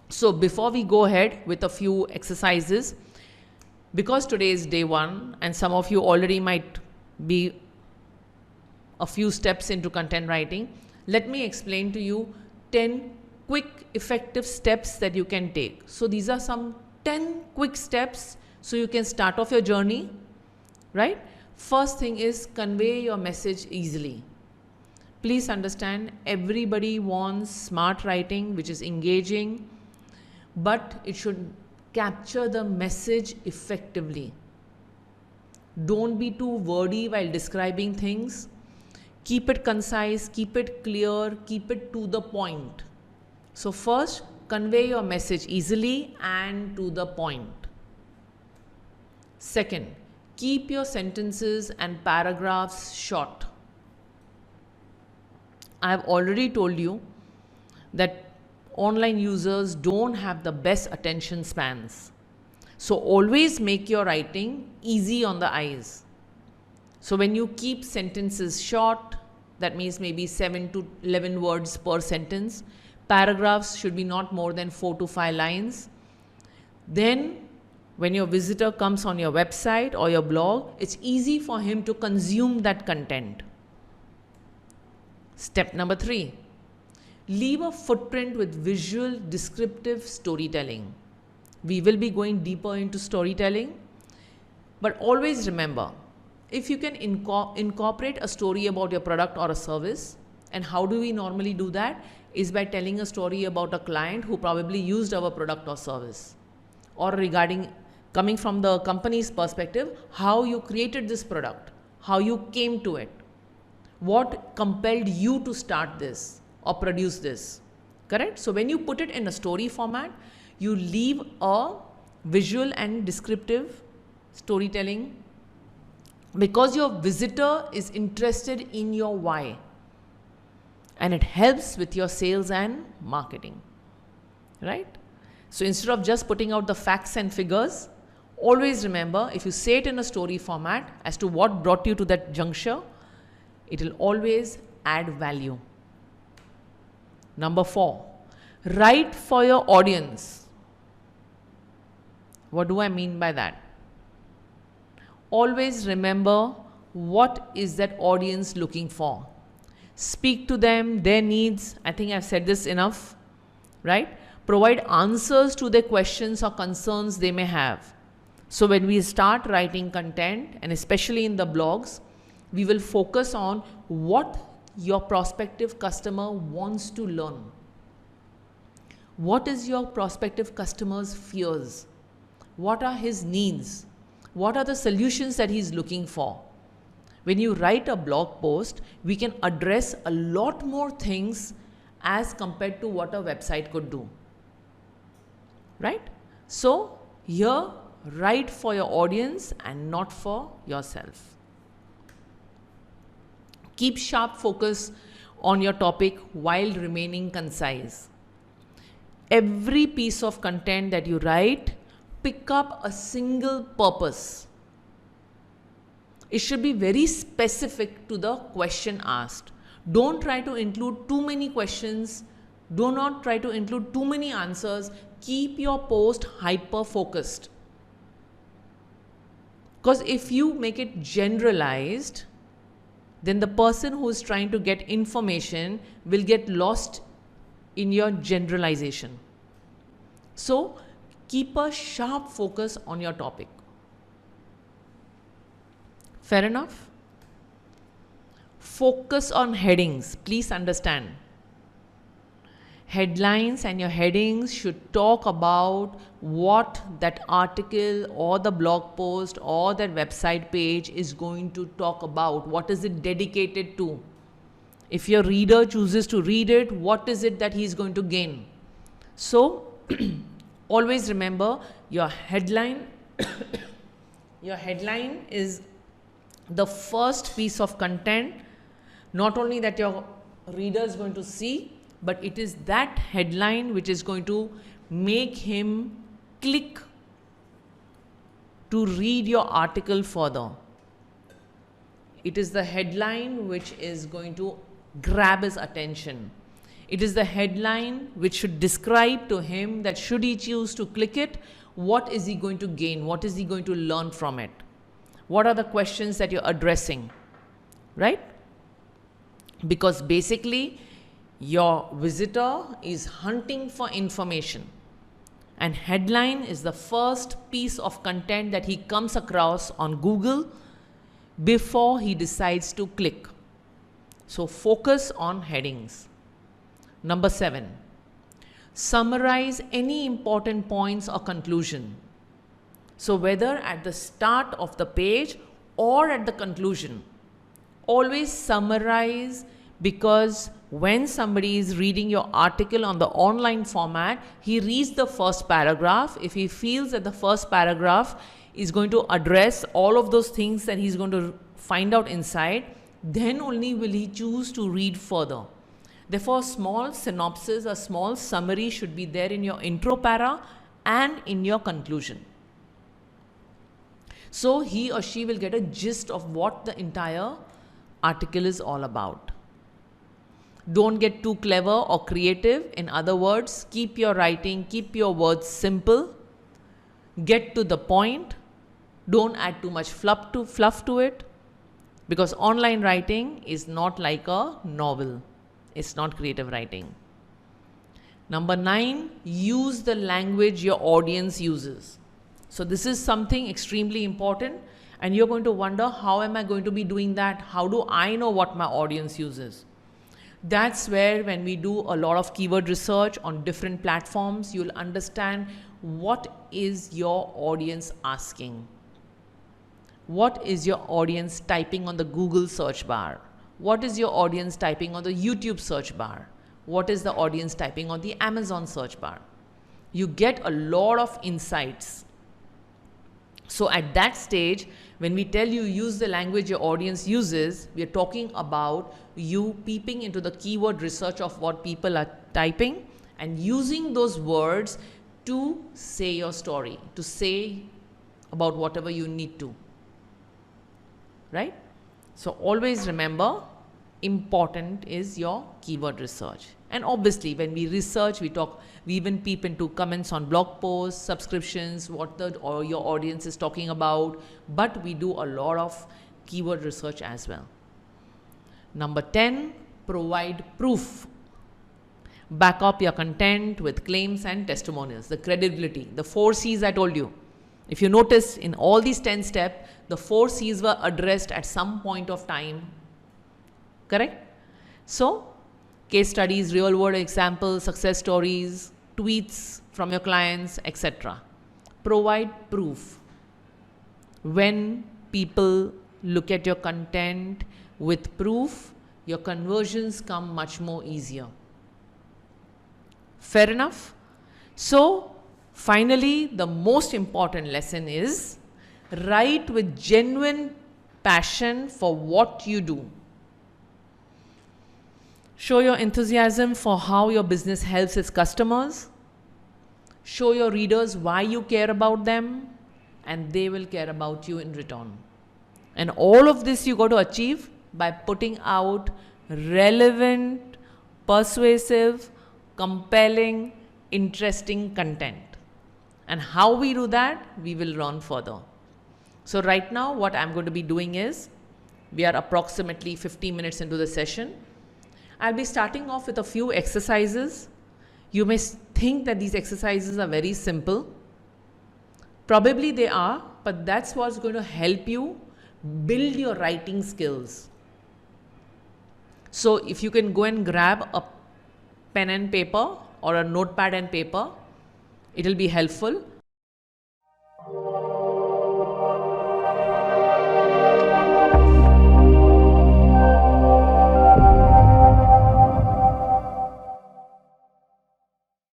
So before we go ahead with a few exercises, because today is day one and some of you already might be a few steps into content writing, let me explain to you 10 quick effective steps that you can take. So these are some 10 quick steps so you can start off your journey, right? First thing is convey your message easily. Please understand, everybody wants smart writing which is engaging, but it should capture the message effectively. Don't be too wordy while describing things. Keep it concise, keep it clear, keep it to the point. So first, convey your message easily and to the point. Second, keep your sentences and paragraphs short. I have already told you that online users don't have the best attention spans. So always make your writing easy on the eyes. So when you keep sentences short, that means maybe 7 to 11 words per sentence. Paragraphs should be not more than 4 to 5 lines. Then when your visitor comes on your website or your blog, it's easy for him to consume that content. Step number 3. Leave a footprint with visual descriptive storytelling. We will be going deeper into storytelling, but always remember, if you can incorporate a story about your product or a service, and how do we normally do that? Is by telling a story about a client who probably used our product or service, or regarding, coming from the company's perspective, how you created this product, how you came to it, what compelled you to start this or produce this, correct? So when you put it in a story format, you leave a visual and descriptive storytelling, because your visitor is interested in your why, and it helps with your sales and marketing, right? So instead of just putting out the facts and figures, always remember, if you say it in a story format as to what brought you to that juncture, it will always add value. Number 4, write for your audience. What do I mean by that? Always remember, what is that audience looking for? Speak to them, their needs. I think I've said this enough, right? Provide answers to their questions or concerns they may have. So when we start writing content, and especially in the blogs, we will focus on what your prospective customer wants to learn. What is your prospective customer's fears? What are his needs? What are the solutions that he's looking for? When you write a blog post, we can address a lot more things as compared to what a website could do, right? So here, write for your audience and not for yourself. Keep sharp focus on your topic while remaining concise. Every piece of content that you write, pick up a single purpose. It should be very specific to the question asked. Don't try to include too many questions. Do not try to include too many answers. Keep your post hyper focused. Because if you make it generalized, then the person who is trying to get information will get lost in your generalization. So keep a sharp focus on your topic. Fair enough? Focus on headings. Please understand. Headlines and your headings should talk about what that article or the blog post or that website page is going to talk about. What is it dedicated to? If your reader chooses to read it, what is it that he is going to gain? So always remember, your headline is the first piece of content, not only that your reader is going to see, but it is that headline which is going to make him click to read your article further. It is the headline which is going to grab his attention. It is the headline which should describe to him that should he choose to click it, what is he going to gain? What is he going to learn from it? What are the questions that you're addressing, right? Because basically, your visitor is hunting for information, and headline is the first piece of content that he comes across on Google before he decides to click. So focus on headings. Number 7, summarize any important points or conclusion. So whether at the start of the page or at the conclusion, always summarize, because when somebody is reading your article on the online format, he reads the first paragraph. If he feels that the first paragraph is going to address all of those things that he's going to find out inside, then only will he choose to read further. Therefore, small synopsis, a small summary should be there in your intro para and in your conclusion. So he or she will get a gist of what the entire article is all about. Don't get too clever or creative. In other words, keep your writing, keep your words simple, get to the point, don't add too much fluff to it, because online writing is not like a novel. It's not creative writing. Number 9, use the language your audience uses. So this is something extremely important, and you're going to wonder, how am I going to be doing that? How do I know what my audience uses? That's where, when we do a lot of keyword research on different platforms, you'll understand what is your audience asking. What is your audience typing on the Google search bar? What is your audience typing on the YouTube search bar? What is the audience typing on the Amazon search bar? You get a lot of insights. So at that stage, when we tell you use the language your audience uses, we are talking about you peeping into the keyword research of what people are typing and using those words to say your story, to say about whatever you need to, right? So always remember, important is your keyword research. And obviously, when we research, we even peep into comments on blog posts, subscriptions, what your audience is talking about, but we do a lot of keyword research as well. Number 10, provide proof. Back up your content with claims and testimonials, the credibility, the 4 C's I told you. If you notice, in all these 10 steps, the 4 C's were addressed at some point of time, correct? So, case studies, real world examples, success stories, tweets from your clients, etc. Provide proof. When people look at your content with proof, your conversions come much more easier. Fair enough? So, finally, the most important lesson is write with genuine passion for what you do. Show your enthusiasm for how your business helps its customers. Show your readers why you care about them, and they will care about you in return. And all of this you got to achieve by putting out relevant, persuasive, compelling, interesting content. And how we do that, we will learn further. So right now, what I'm going to be doing is, we are approximately 50 minutes into the session. I'll be starting off with a few exercises. You may think that these exercises are very simple. Probably they are, but that's what's going to help you build your writing skills. So if you can go and grab a pen and paper or a notepad and paper, it will be helpful.